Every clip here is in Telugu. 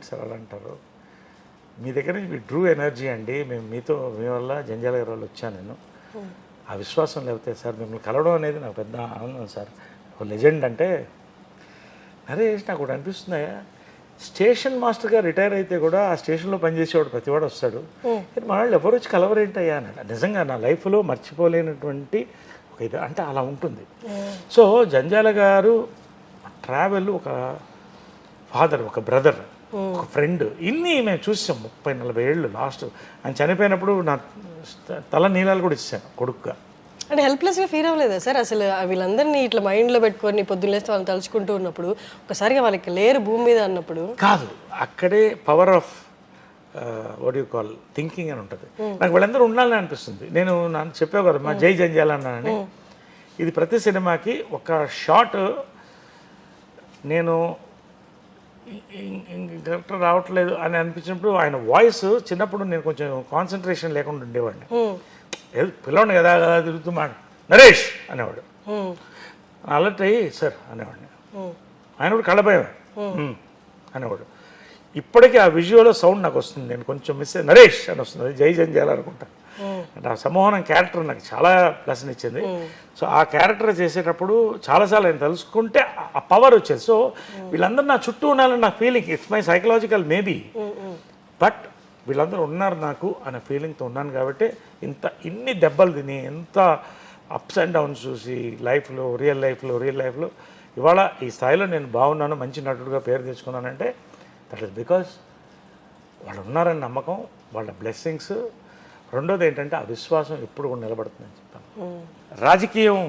ఏంటి సార్ అలా అంటారు? మీ దగ్గర నుంచి మీ ట్రూ ఎనర్జీ అండి, మేము మీ వల్ల జంజాల గారి వాళ్ళు వచ్చాను నేను. ఆ విశ్వాసం లేకపోతే సార్ మిమ్మల్ని కలవడం అనేది నాకు పెద్ద ఆనందం సార్. ఒక లెజెండ్ అంటే నరేష్ నాకు కూడా అనిపిస్తున్నాయా, స్టేషన్ మాస్టర్గా రిటైర్ అయితే కూడా ఆ స్టేషన్లో పనిచేసేవాడు ప్రతివాడు వస్తాడు, కానీ మన వాళ్ళు ఎవరు వచ్చి కలవరేంటయ్యా అన్నాడు. నిజంగా నా లైఫ్లో మర్చిపోలేనటువంటి ఒక ఇది అంటే అలా ఉంటుంది. సో జంజాల గారు ట్రావెల్, ఒక ఫాదర్, ఒక బ్రదర్, ఒక ఫ్రెండ్, ఇన్ని మేము చూసాం 30-40 ఏళ్ళు. లాస్ట్ ఆయన చనిపోయినప్పుడు నా తల నీలాలు కూడా ఇచ్చాను కొడుకుగా. అంటే హెల్ప్లెస్గా ఫీల్ అవ్వలేదా సార్ అసలు? వీళ్ళందరినీ ఇట్లా మైండ్లో పెట్టుకొని పొద్దున్నేస్తే వాళ్ళని తలుచుకుంటూ ఉన్నప్పుడు ఒకసారిగా వాళ్ళకి లేరు భూమి మీద అన్నప్పుడు? కాదు, అక్కడే power of what you call thinking అని ఉంటుంది. నాకు వీళ్ళందరూ ఉండాలని అనిపిస్తుంది. నేను చెప్పావు కదా మా జై జంజాల అన్నానని, ఇది ప్రతి సినిమాకి ఒక షాట్ నేను కరెక్ట్ రావట్లేదు అని అనిపించినప్పుడు ఆయన వాయిస్, చిన్నప్పుడు నేను కొంచెం కాన్సన్ట్రేషన్ లేకుండా ఉండేవాడిని. పిల్లవాడిని కదా తిరుగుతున్నాడు నరేష్ అనేవాడు, అలర్ట్ అయ్యి సార్ అనేవాడిని. ఆయన కూడా కళ్ళభయం అనేవాడు. ఇప్పటికీ ఆ విజువల్ సౌండ్ నాకు వస్తుంది, నేను కొంచెం మిస్ అయ్యి నరేష్ అని వస్తుంది, అది జై జంజాల అనుకుంటా. అంటే ఆ సమ్మోహనం క్యారెక్టర్ నాకు చాలా ప్లస్ని ఇచ్చింది. సో ఆ క్యారెక్టర్ చేసేటప్పుడు చాలాసార్లు ఆయన తెలుసుకుంటే ఆ పవర్ వచ్చేది. సో వీళ్ళందరూ నా చుట్టూ ఉండాలని నా feeling, it's my psychological maybe, but వీళ్ళందరూ ఉన్నారు నాకు అనే ఫీలింగ్తో ఉన్నాను కాబట్టి ఇన్ని దెబ్బలు తిని, ఎంత అప్స్ అండ్ డౌన్స్ చూసి లైఫ్లో, రియల్ లైఫ్లో ఇవాళ ఈ స్థాయిలో నేను బాగున్నాను, మంచి నటుడుగా పేరు తెచ్చుకున్నానంటే దట్ ఈస్ బికాజ్ వాళ్ళు ఉన్నారని నమ్మకం, వాళ్ళ బ్లెస్సింగ్స్. రెండోది ఏంటంటే ఆ విశ్వాసం ఎప్పుడు కూడా నిలబడుతుందని చెప్తాను. రాజకీయం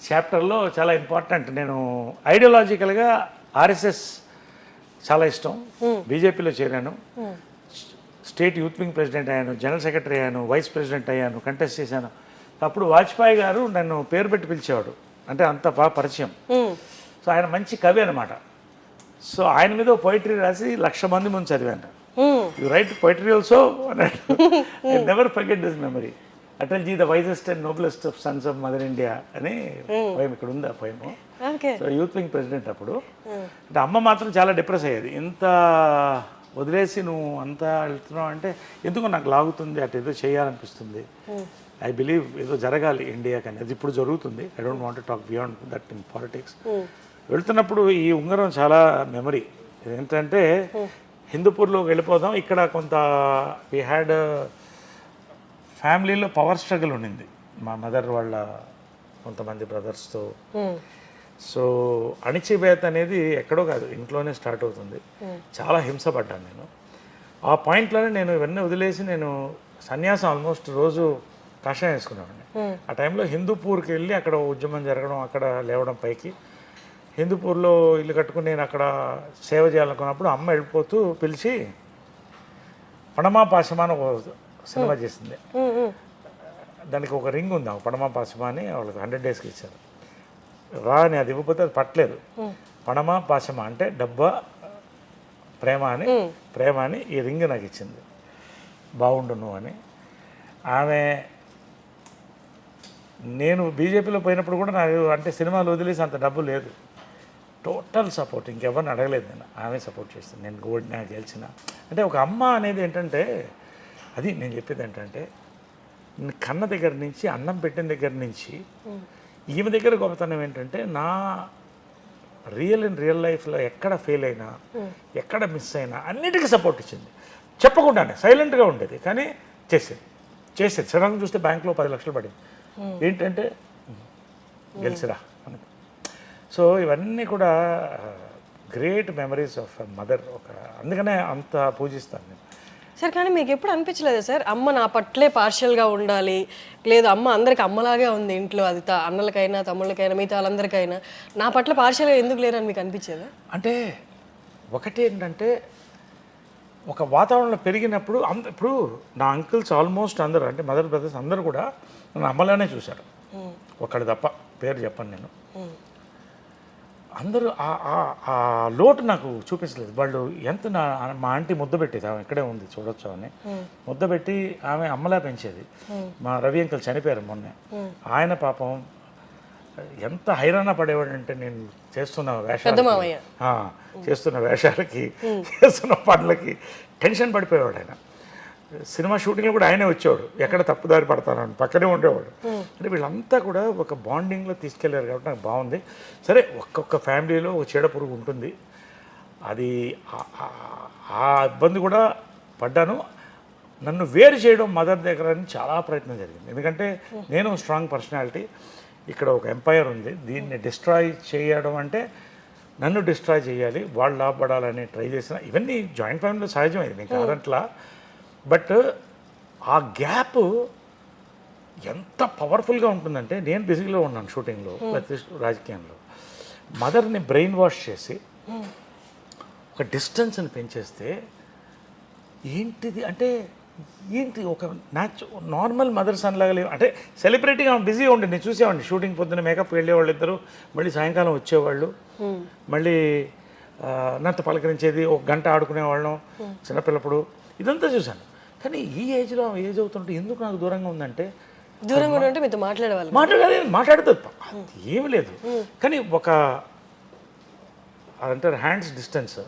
చాప్టర్లో చాలా ఇంపార్టెంట్. నేను ఐడియాలజికల్గా ఆర్ఎస్ఎస్ చాలా ఇష్టం, బీజేపీలో చేరాను, స్టేట్ యూత్ వింగ్ ప్రెసిడెంట్ అయ్యాను, జనరల్ సెక్రటరీ అయ్యాను, వైస్ ప్రెసిడెంట్ అయ్యాను, కంటెస్ట్ చేశాను. అప్పుడు వాజ్పేయి గారు నన్ను పేరు పెట్టి పిలిచేవాడు, అంటే అంత బాగా పరిచయం. సో ఆయన మంచి కవి అనమాట. సో ఆయన మీద పోయిటరీ రాసి 1,00,000 మంది ముందు చదివాను. యూ రైట్ పోయిటరీ ఆల్సో అన్నాడు. I never forget this memory. అటల్జీ the wisest and నోబెలెస్ట్ of Sons of mother India అని పోయం ఇక్కడ ఉంది. ఆ పోయము. సో యూత్ వింగ్ ప్రెసిడెంట్ అప్పుడు. అంటే అమ్మ మాత్రం చాలా డిప్రెస్ అయ్యేది, ఇంత వదిలేసి నువ్వు అంతా వెళ్తున్నావు అంటే ఎందుకు నాకు లాగుతుంది, అటు ఏదో చేయాలనిపిస్తుంది. ఐ బిలీవ్ ఏదో జరగాలి ఇండియాకి అని, అది ఇప్పుడు జరుగుతుంది. I don't want to talk beyond that in politics. వెళ్తున్నప్పుడు ఈ ఉంగరం చాలా మెమరీ. ఏంటంటే హిందూపూర్లోకి వెళ్ళిపోదాం, ఇక్కడ కొంత వీ హ్యాడ్ ఫ్యామిలీలో పవర్ స్ట్రగుల్ ఉండింది మా మదర్ వాళ్ళ కొంతమంది బ్రదర్స్తో. సో అణిచివేత అనేది ఎక్కడో కాదు, ఇంట్లోనే స్టార్ట్ అవుతుంది. చాలా హింసపడ్డాను నేను. ఆ పాయింట్లోనే నేను ఇవన్నీ వదిలేసి నేను సన్యాసం ఆల్మోస్ట్ రోజు కషాయం వేసుకునేవాడిని. ఆ టైంలో హిందూపూర్కి వెళ్ళి అక్కడ ఉద్యమం జరగడం, అక్కడ లేవడం పైకి, హిందూపూర్లో ఇల్లు కట్టుకుని నేను అక్కడ సేవ చేయాలనుకున్నప్పుడు అమ్మ వెళ్ళిపోతూ పిలిచి పణమా పాశమా అని ఒక సినిమా చేసింది. దానికి ఒక రింగ్ ఉంది, పణమా పాశమా అని వాళ్ళకి 100 డేస్కి ఇచ్చారు. రా అని అది ఇవ్వకపోతే అది పట్టలేదు. పణమా పాశమా అంటే డబ్బా ప్రేమ అని ఈ రింగ్ నాకు ఇచ్చింది, బాగుండును అని. ఆమె నేను బీజేపీలో పోయినప్పుడు కూడా నాకు అంటే సినిమాలు వదిలేసి అంత డబ్బు లేదు, టోటల్ సపోర్ట్, ఇంకెవరిని అడగలేదు నేను, ఆమె సపోర్ట్ చేస్తుంది. నేను ఓడినా గెలిచిన అంటే ఒక అమ్మ అనేది ఏంటంటే, అది నేను చెప్పేది ఏంటంటే కన్న దగ్గర నుంచి, అన్నం పెట్టిన దగ్గర నుంచి, ఈమె దగ్గర గొప్పతనం ఏంటంటే నా రియల్ లైఫ్లో ఎక్కడ ఫెయిల్ అయినా, ఎక్కడ మిస్ అయినా అన్నిటికీ సపోర్ట్ ఇచ్చింది. చెప్పకుండానే సైలెంట్గా ఉండేది, కానీ చేసేది. సడన్గా చూస్తే బ్యాంక్లో 10 లక్షలు పడింది. ఏంటంటే గెలిచిరా అని. సో ఇవన్నీ కూడా గ్రేట్ మెమరీస్ ఆఫ్ మదర్. అందుకనే అంత పూజిస్తాను నేను. సార్ కానీ మీకు ఎప్పుడు అనిపించలేదా సార్, అమ్మ నా పట్లే పార్షియల్గా ఉండాలి, లేదు అమ్మ అందరికి అమ్మలాగే ఉంది ఇంట్లో, అది అన్నలకైనా తమ్ముళ్ళకైనా మిగతా వాళ్ళందరికైనా, నా పట్ల పార్షియల్గా ఎందుకు లేరని మీకు అనిపించేదా? అంటే ఒకటి ఏంటంటే ఒక వాతావరణంలో పెరిగినప్పుడు ఇప్పుడు నా అంకుల్స్ ఆల్మోస్ట్ అందరూ, అంటే మదర్ బ్రదర్స్ అందరూ కూడా నన్ను అమ్మలానే చూశారు, ఒకటి తప్ప పేరు చెప్పను నేను. అందరూ ఆ లోటు నాకు చూపించలేదు. వాళ్ళు ఎంత మా ఆంటీ ముద్ద పెట్టేది, ఆమె ఇక్కడే ఉంది చూడొచ్చు అని, ముద్ద పెట్టి ఆమె అమ్మలా పెంచేది. మా రవి అంకుల్ చనిపోయారు మొన్నే, ఆయన పాపం ఎంత హైరాణ పడేవాడంటే నేను చేస్తున్న పెద్ద మామయ్య. చేస్తున్న వేషాలకి చేస్తున్న పనులకి టెన్షన్ పడిపోయేవాడు ఆయన. సినిమా షూటింగ్లో కూడా ఆయనే వచ్చేవాడు, ఎక్కడ తప్పుదారి పడతానని పక్కనే ఉండేవాడు. అంటే వీళ్ళంతా కూడా ఒక బాండింగ్లో తీసుకెళ్లారు కాబట్టి నాకు బాగుంది. సరే, ఒక్కొక్క ఫ్యామిలీలో ఒక చీడ పురుగు ఉంటుంది, అది ఆ ఇబ్బంది కూడా పడ్డాను. నన్ను వేరు చేయడం మదర్ దగ్గర అని చాలా ప్రయత్నం జరిగింది. ఎందుకంటే నేను స్ట్రాంగ్ పర్సనాలిటీ, ఇక్కడ ఒక ఎంపైర్ ఉంది, దీన్ని డిస్ట్రాయ్ చేయడం అంటే నన్ను డిస్ట్రాయ్ చేయాలి, వాళ్ళు లాభపడాలని ట్రై చేసిన. ఇవన్నీ జాయింట్ ఫ్యామిలీలో సహజమైంది, నేను కాదంట్లా. బట్ ఆ గ్యాప్ ఎంత పవర్ఫుల్గా ఉంటుందంటే, నేను బిజీలో ఉన్నాను షూటింగ్లో, ప్రతి రాజకీయంలో, మదర్ని బ్రెయిన్ వాష్ చేసి ఒక డిస్టెన్స్ని పెంచేస్తే ఏంటిది అంటే ఏంటి ఒక నార్మల్ మదర్ సన్ లాగా లేవు. అంటే సెలబ్రిటీగా బిజీగా ఉండి నేను చూసేవాడిని, షూటింగ్ పొద్దున్న మేకప్ వెళ్ళేవాళ్ళు ఇద్దరు, మళ్ళీ సాయంకాలం వచ్చేవాళ్ళు, మళ్ళీ నాతో పలకరించేది, ఒక గంట ఆడుకునేవాళ్ళం చిన్నపిల్లప్పుడు, ఇదంతా చూశాను. కానీ ఈ ఏజ్లో ఏజ్ అవుతుంటే ఎందుకు నాకు దూరంగా ఉందంటే, దూరంగా ఉంటే మీతో మాట్లాడుతుంది ఏమి లేదు. కానీ ఒక అదంటారు హ్యాండ్స్ డిస్టెన్స్.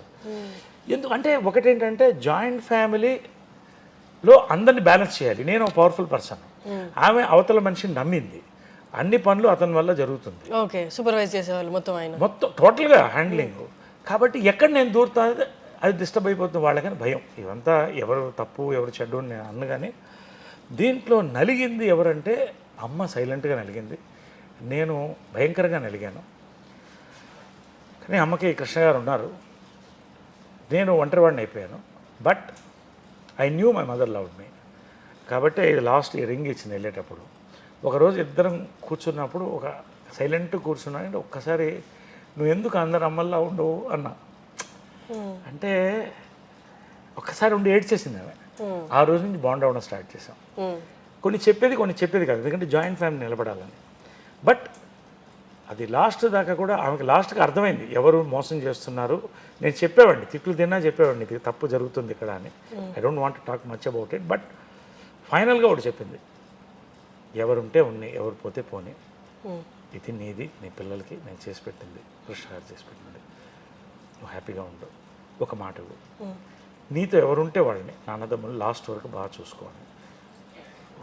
ఎందుకు అంటే ఒకటేంటంటే జాయింట్ ఫ్యామిలీలో అందరినీ బ్యాలెన్స్ చేయాలి. నేను ఒక పవర్ఫుల్ పర్సన్, ఆమె అవతల మనిషిని నమ్మింది, అన్ని పనులు అతని వల్ల జరుగుతుంది. ఓకే, సూపర్వైజ్ చేసేవాళ్ళు మొత్తం టోటల్గా హ్యాండ్లింగ్. కాబట్టి ఎక్కడ నేను దూరుతా అది డిస్టర్బ్ అయిపోతుంది వాళ్ళకని భయం. ఇవంతా ఎవరు తప్పు ఎవరు చెడ్డు అని నేను అన్నగానే, దీంట్లో నలిగింది ఎవరంటే అమ్మ సైలెంట్గా నలిగింది, నేను భయంకరంగా నలిగాను. కానీ అమ్మకి కృష్ణ గారు ఉన్నారు, నేను ఒంటరివాడిని అయిపోయాను. But I knew my mother loved మీ. కాబట్టి ఇది లాస్ట్ ఈ రింగ్ ఇచ్చింది వెళ్ళేటప్పుడు. ఒకరోజు ఇద్దరం కూర్చున్నప్పుడు ఒక సైలెంట్ కూర్చున్నానంటే ఒక్కసారి నువ్వు ఎందుకు అందరు అమ్మల్లా ఉండవు అన్నా. అంటే ఒక్కసారి ఉండి ఏడ్చేసింది ఆమె. ఆ రోజు నుంచి బాండ్ అవ్వడం స్టార్ట్ చేసాం. కొన్ని చెప్పేది కాదు, ఎందుకంటే జాయింట్ ఫ్యామిలీ నిలబడాలని. బట్ అది లాస్ట్ దాకా కూడా ఆమెకి లాస్ట్కి అర్థమైంది ఎవరు మోసం చేస్తున్నారు. నేను చెప్పేవాడిని, తిట్లు తిన్నా చెప్పేవాడిని, ఇది తప్పు జరుగుతుంది ఇక్కడ అని. I don't want to talk much about it. But ఫైనల్గా ఒకటి చెప్పింది, ఎవరుంటే ఉన్నాయి, ఎవరు పోతే పోనీ, ఇది నీది, నీ పిల్లలకి నేను చేసి పెట్టింది, కృష్ణ గారు చేసి పెట్టింది, నువ్వు హ్యాపీగా ఉండు, ఒక మాట నీతో ఎవరుంటే వాళ్ళని నాన్నదమ్ములు లాస్ట్ వరకు బాగా చూసుకోవాలి.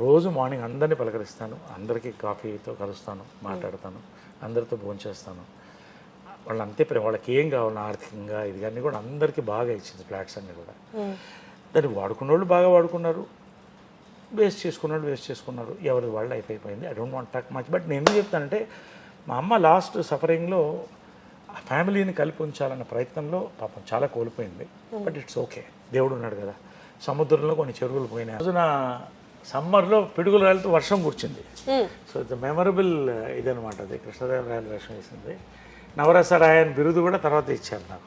రోజు మార్నింగ్ అందరినీ పలకరిస్తాను, అందరికీ కాఫీతో కలుస్తాను, మాట్లాడతాను, అందరితో భోంచేస్తాను. వాళ్ళు అంతే ప్రేమ, వాళ్ళకి ఏం కావాలి ఆర్థికంగా ఇది కానీ కూడా అందరికీ బాగా ఇచ్చింది ఫ్లాట్స్ అన్నీ కూడా. దాన్ని వాడుకున్న వాళ్ళు బాగా వాడుకున్నారు, వేస్ట్ చేసుకున్నారు, ఎవరి వాళ్ళ లైఫ్ అయిపోయింది. I don't want talk much. But నేను ఎందుకు చెప్తానంటే, మా అమ్మ లాస్ట్ సఫరింగ్లో ఆ ఫ్యామిలీని కలిపి ఉంచాలన్న ప్రయత్నంలో పాపం చాలా కోల్పోయింది. బట్ ఇట్స్ ఓకే, దేవుడు ఉన్నాడు కదా. సముద్రంలో కొన్ని చెరువులు పోయినాయి. రోజున సమ్మర్లో పిడుగులు వెళ్తూ వర్షం కూర్చుంది. సో ఇట్స్ మెమరబుల్ ఇదనమాట. అది కృష్ణదేవరాయలు వేషం వేసింది. నవరసరాయన్ బిరుదు కూడా తర్వాత ఇచ్చారు నాకు.